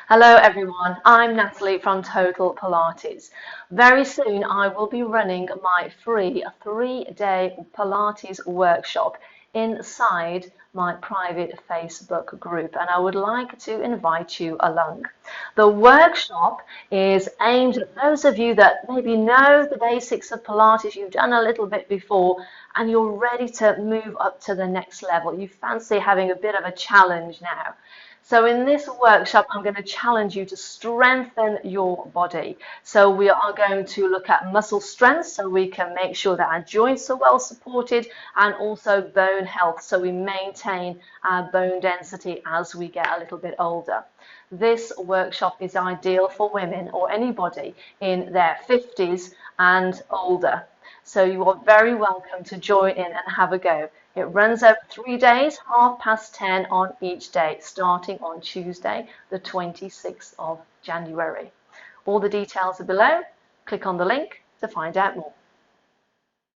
Hello everyone, I'm Natalie from Total Pilates. Very soon I will be running my free 3-day Pilates workshop inside my private Facebook group, and I would like to invite you along. The workshop is aimed at those of you that maybe know the basics of Pilates, you've done a little bit before, and you're ready to move up to the next level. You fancy having a bit of a challenge now. So in this workshop, I'm going to challenge you to strengthen your body. So we are going to look at muscle strength so we can make sure that our joints are well supported, and also bone health so we maintain our bone density as we get a little bit older. This workshop is ideal for women or anybody in their 50s and older. So you are very welcome to join in and have a go. It runs over 3 days, 10:30 on each day, starting on Tuesday, the 26th of January. All the details are below. Click on the link to find out more.